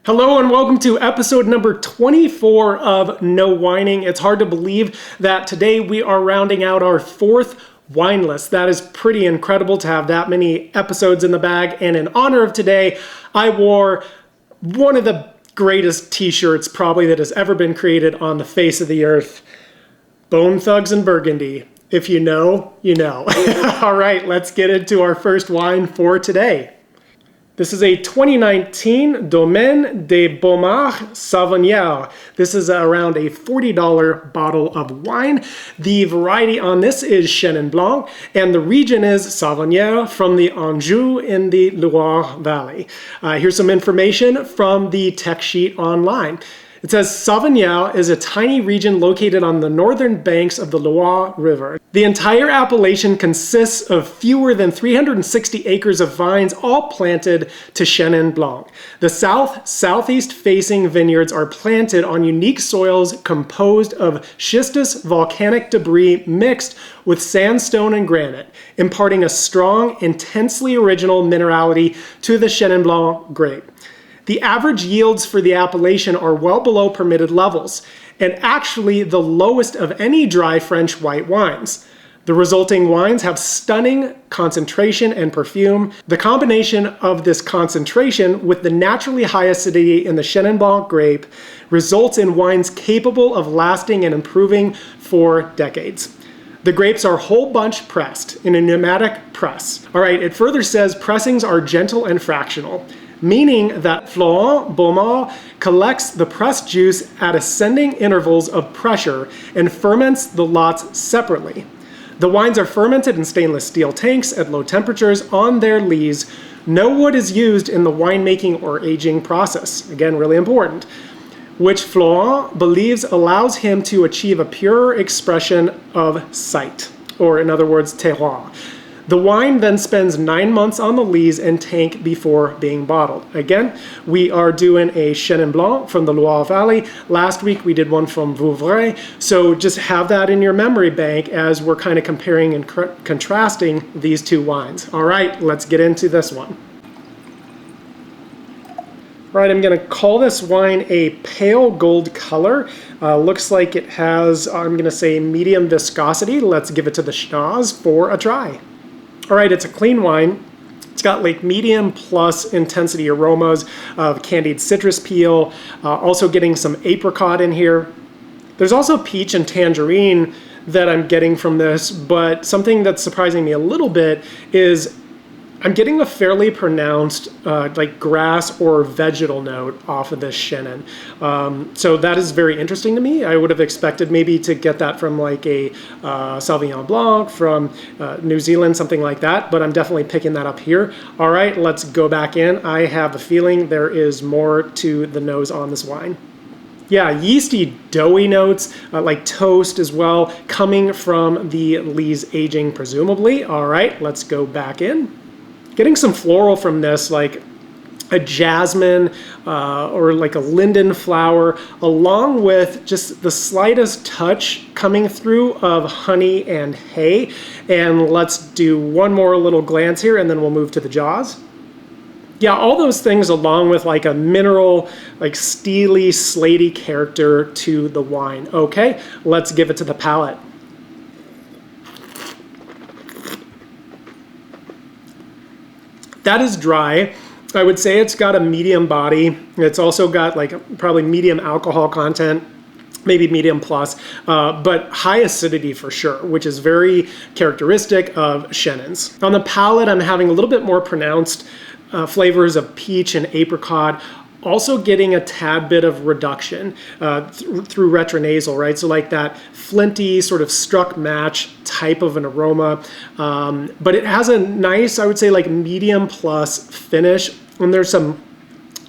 Hello and welcome to episode number 24 of No Whining. It's hard to believe that today we are rounding out our fourth wine list. That is pretty incredible to have that many episodes in the bag. And in honor of today, I wore one of the greatest t-shirts probably that has ever been created on the face of the earth. Bone Thugs and Burgundy. If you know, you know. All right, let's get into our first wine for today. This is a 2019 Domaine de Baumard Sauvignon. This is around a $40 bottle of wine. The variety on this is Chenin Blanc, and the region is Sauvignon from the Anjou in the Loire Valley. Here's some information from the tech sheet online. It says Sauvignon is a tiny region located on the northern banks of the Loire River. The entire appellation consists of fewer than 360 acres of vines, all planted to Chenin Blanc. The southeast facing vineyards are planted on unique soils composed of schistous volcanic debris mixed with sandstone and granite, imparting a strong, intensely original minerality to the Chenin Blanc grape. The average yields for the appellation are well below permitted levels, and actually the lowest of any dry French white wines. The resulting wines have stunning concentration and perfume. The combination of this concentration with the naturally high acidity in the Chenin Blanc grape results in wines capable of lasting and improving for decades. The grapes are whole bunch pressed in a pneumatic press. All right, it further says pressings are gentle and fractional, meaning that Florent Baumard collects the pressed juice at ascending intervals of pressure and ferments the lots separately. The wines are fermented in stainless steel tanks at low temperatures on their lees. No wood is used in the winemaking or aging process. Again, really important. Which Florent believes allows him to achieve a purer expression of site, or in other words, terroir. The wine then spends 9 months on the lees and tank before being bottled. Again, we are doing a Chenin Blanc from the Loire Valley. Last week we did one from Vouvray, so just have that in your memory bank as we're kind of comparing and contrasting these two wines. All right, let's get into this one. All right, I'm going to call this wine a pale gold color. Looks like it has, I'm going to say, medium viscosity. Let's give it to the schnoz for a try. All right, it's a clean wine. It's got like medium plus intensity aromas of candied citrus peel, also getting some apricot in here. There's also peach and tangerine that I'm getting from this, but something that's surprising me a little bit is I'm getting a fairly pronounced like grass or vegetal note off of this Chenin. So that is very interesting to me. I would have expected maybe to get that from like a Sauvignon Blanc from New Zealand, something like that, but I'm definitely picking that up here. All right, let's go back in. I have a feeling there is more to the nose on this wine. Yeah, yeasty, doughy notes, like toast as well, coming from the lees aging presumably. All right, let's go back in. Getting some floral from this, like a jasmine or like a linden flower, along with just the slightest touch coming through of honey and hay. And let's do one more little glance here and then we'll move to the jaws. Yeah, all those things along with like a mineral, like steely, slaty character to the wine. Okay, let's give it to the palate. That is dry. I would say it's got a medium body. It's also got like probably medium alcohol content, maybe medium plus, but high acidity for sure, which is very characteristic of Chenins. On the palate, I'm having a little bit more pronounced flavors of peach and apricot, also getting a tad bit of reduction through retronasal, right? So like that flinty sort of struck match type of an aroma. But it has a nice, I would say like medium plus finish. And there's some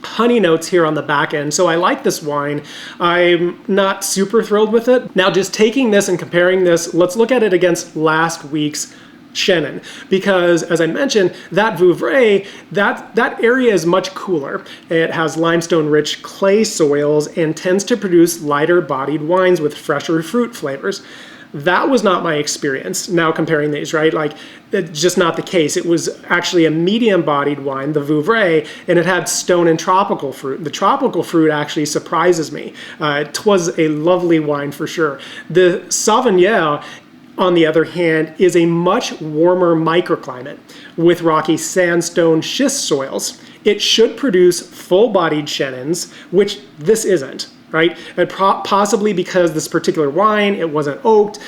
honey notes here on the back end. So I like this wine. I'm not super thrilled with it. Now just taking this and comparing this, let's look at it against last week's Chenin, because as I mentioned, that Vouvray, that area is much cooler. It has limestone-rich clay soils and tends to produce lighter-bodied wines with fresher fruit flavors. That was not my experience now comparing these, right? Like, it's just not the case. It was actually a medium-bodied wine, the Vouvray, and it had stone and tropical fruit. The tropical fruit actually surprises me. It was a lovely wine for sure. The Sauvignon, on the other hand, is a much warmer microclimate with rocky sandstone schist soils. It should produce full-bodied Chenins, which this isn't, right? And possibly because this particular wine, it wasn't oaked,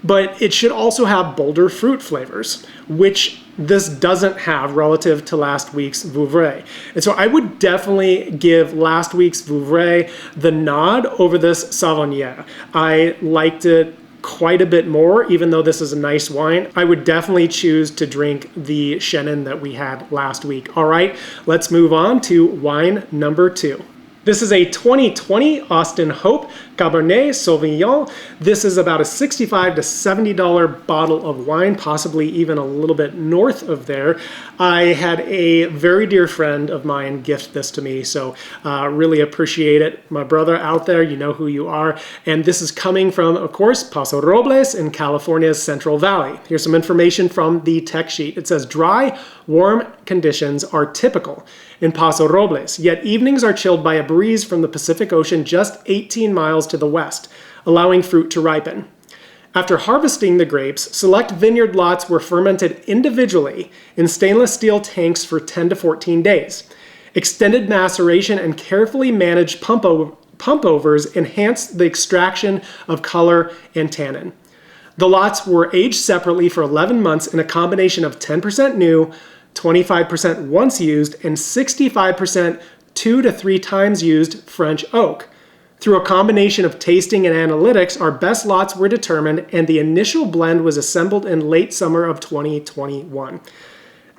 but it should also have bolder fruit flavors, which this doesn't have relative to last week's Vouvray. And so I would definitely give last week's Vouvray the nod over this Sauvignon. I liked it quite a bit more, even though this is a nice wine. I would definitely choose to drink the Chenin that we had last week. All right, let's move on to wine number 2. This is a 2020 Austin Hope Cabernet Sauvignon. This is about a $65 to $70 bottle of wine, possibly even a little bit north of there. I had a very dear friend of mine gift this to me, so really appreciate it. My brother out there, you know who you are. And this is coming from, of course, Paso Robles in California's Central Valley. Here's some information from the tech sheet. It says, dry, warm conditions are typical in Paso Robles, yet evenings are chilled by a breeze from the Pacific Ocean just 18 miles to the west, allowing fruit to ripen. After harvesting the grapes, select vineyard lots were fermented individually in stainless steel tanks for 10 to 14 days. Extended maceration and carefully managed pump overs enhanced the extraction of color and tannin. The lots were aged separately for 11 months in a combination of 10% new, 25% once used, and 65% 2 to 3 times used French oak. Through a combination of tasting and analytics, our best lots were determined, and the initial blend was assembled in late summer of 2021.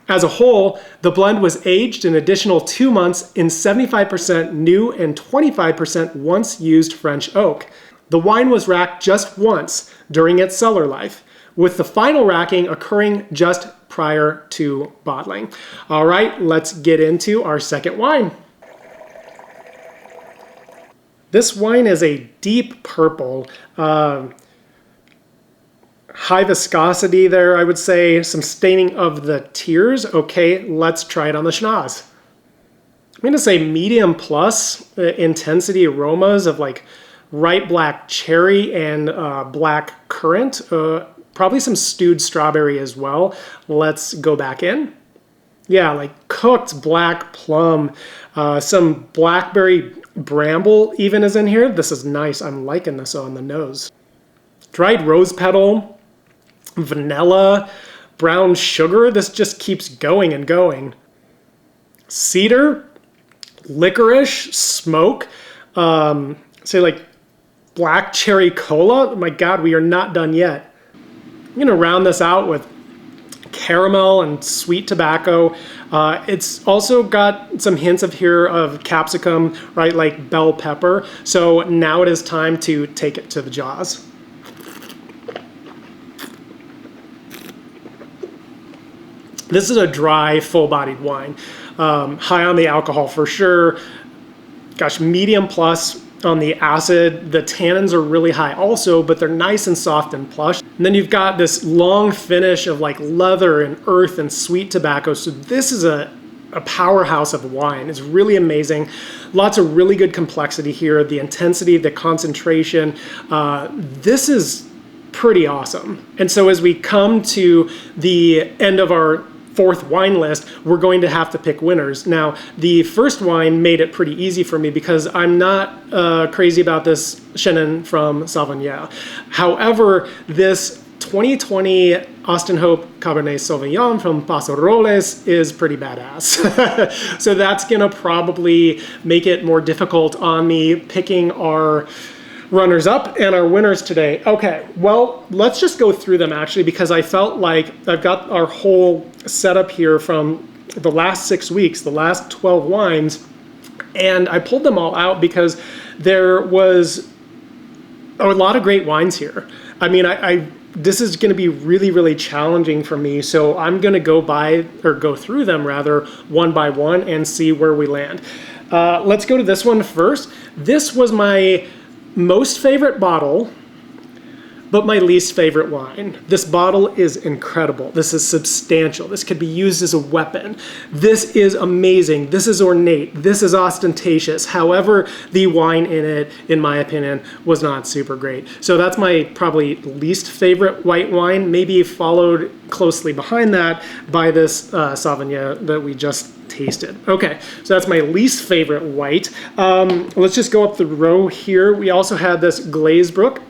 As a whole, the blend was aged an additional 2 months in 75% new and 25% once used French oak. The wine was racked just once during its cellar life, with the final racking occurring just prior to bottling. All right, let's get into our second wine. This wine is a deep purple, high viscosity there, I would say, some staining of the tears. Okay, let's try it on the schnoz. I'm gonna say medium plus intensity aromas of like ripe black cherry and black currant. Probably some stewed strawberry as well. Let's go back in. Yeah, like cooked black plum, some blackberry bramble even is in here. This is nice. I'm liking this on the nose. Dried rose petal, vanilla, brown sugar. This just keeps going and going. Cedar, licorice, smoke, say like black cherry cola. Oh my God, we are not done yet. I'm gonna round this out with caramel and sweet tobacco. It's also got some hints of here of capsicum, right, like bell pepper. So now it is time to take it to the jaws. This is a dry, full-bodied wine. High on the alcohol for sure. Gosh, medium plus on the acid. The tannins are really high also, but they're nice and soft and plush. And then you've got this long finish of like leather and earth and sweet tobacco. So this is a powerhouse of wine. It's really amazing. Lots of really good complexity here. The intensity, the concentration. This is pretty awesome. And so as we come to the end of our fourth wine list, we're going to have to pick winners. Now, the first wine made it pretty easy for me because I'm not crazy about this Chenin from Sauvignon. However, this 2020 Austin Hope Cabernet Sauvignon from Paso Robles is pretty badass. So that's gonna probably make it more difficult on me picking our runners up and our winners today. Okay, well, let's just go through them actually, because I felt like I've got our whole setup here from the last 6 weeks, the last 12 wines, and I pulled them all out because there was a lot of great wines here. I mean, this is going to be really, really challenging for me, so I'm going to go through them rather one by one and see where we land. Let's go to this one first. This was my most favorite bottle But my least favorite wine. This bottle is incredible. This is substantial. This could be used as a weapon. This is amazing. This is ornate. This is ostentatious. However, the wine in it, in my opinion, was not super great. So that's my probably least favorite white wine, maybe followed closely behind that by this Sauvignon that we just tasted. Okay, so that's my least favorite white. Let's just go up the row here. We also had this Glazebrook,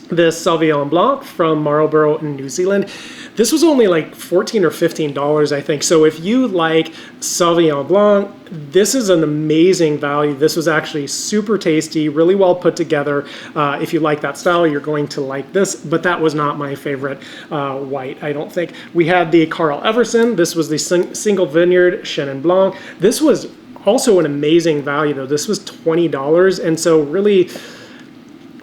this Sauvignon Blanc from Marlborough in New Zealand. This was only like $14 or $15, I think. So if you like Sauvignon Blanc, this is an amazing value. This was actually super tasty, really well put together. If you like that style, you're going to like this, but that was not my favorite white, I don't think. We had the Carl Everson. This was the single vineyard Chenin Blanc. This was also an amazing value though. This was $20, and so really,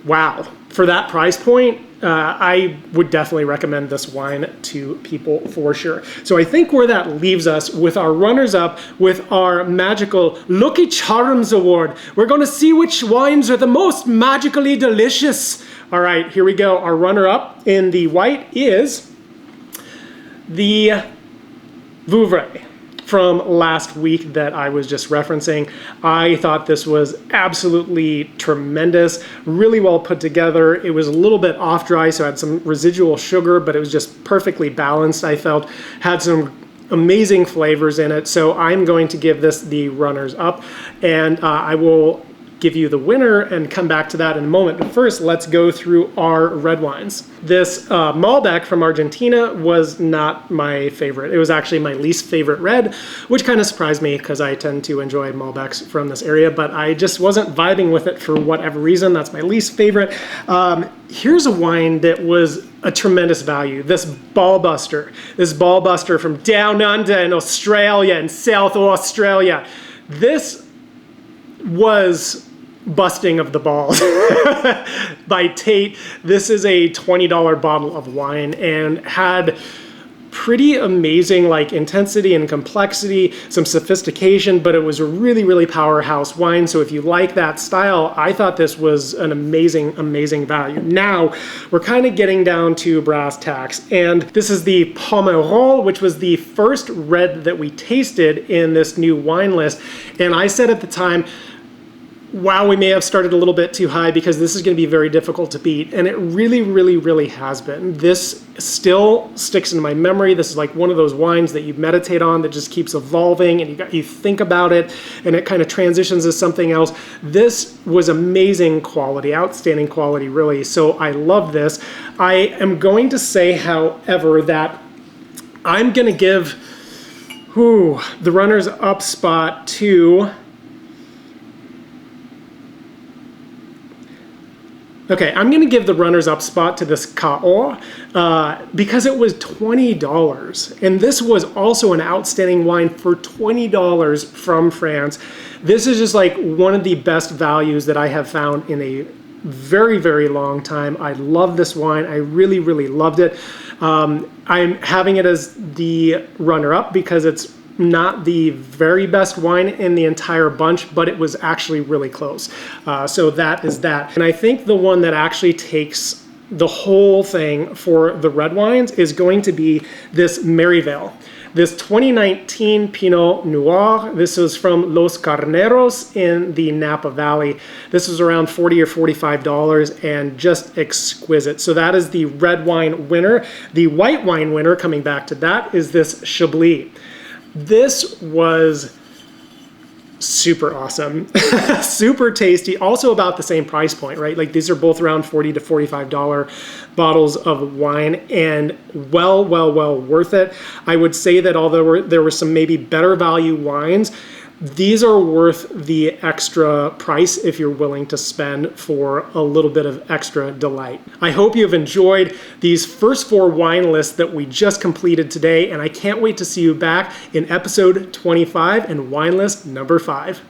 wow. For that price point, I would definitely recommend this wine to people for sure. So I think where that leaves us with our runners-up, with our magical Lucky Charms Award, we're going to see which wines are the most magically delicious. All right, here we go. Our runner-up in the white is the Vouvray from last week that I was just referencing. I thought this was absolutely tremendous, really well put together. It was a little bit off dry, so it had some residual sugar, but it was just perfectly balanced, I felt. Had some amazing flavors in it, so I'm going to give this the runners up, and I will give you the winner and come back to that in a moment. But first, let's go through our red wines. This Malbec from Argentina was not my favorite. It was actually my least favorite red, which kind of surprised me because I tend to enjoy Malbecs from this area, but I just wasn't vibing with it for whatever reason. That's my least favorite. Here's a wine that was a tremendous value. This Ballbuster from down under in Australia, in South Australia. This was busting of the balls by Tate. This is a $20 bottle of wine and had pretty amazing like intensity and complexity, some sophistication, but it was a really, really powerhouse wine. So if you like that style, I thought this was an amazing, amazing value. Now we're kind of getting down to brass tacks, and this is the Pomerol, which was the first red that we tasted in this new wine list. And I said at the time, wow, we may have started a little bit too high because this is going to be very difficult to beat. And it really, really, really has been. This still sticks in my memory. This is like one of those wines that you meditate on that just keeps evolving, and you think about it and it kind of transitions to something else. This was amazing quality, outstanding quality, really. So I love this. I am going to say, however, that I'm going to give the runners up spot to... Okay, I'm going to give the runners-up spot to this Cahors because it was $20. And this was also an outstanding wine for $20 from France. This is just like one of the best values that I have found in a very, very long time. I love this wine. I really, really loved it. I'm having it as the runner-up because it's not the very best wine in the entire bunch, but it was actually really close. So that is that. And I think the one that actually takes the whole thing for the red wines is going to be this Merivale. This 2019 Pinot Noir. This was from Los Carneros in the Napa Valley. This was around $40 or $45 and just exquisite. So that is the red wine winner. The white wine winner, coming back to that, is this Chablis. This was super awesome, super tasty, also about the same price point, right? Like these are both around $40 to $45 bottles of wine, and well worth it. I would say that although there were some maybe better value wines, these are worth the extra price if you're willing to spend for a little bit of extra delight. I hope you've enjoyed these first 4 wine lists that we just completed today, and I can't wait to see you back in episode 25 and wine list number 5.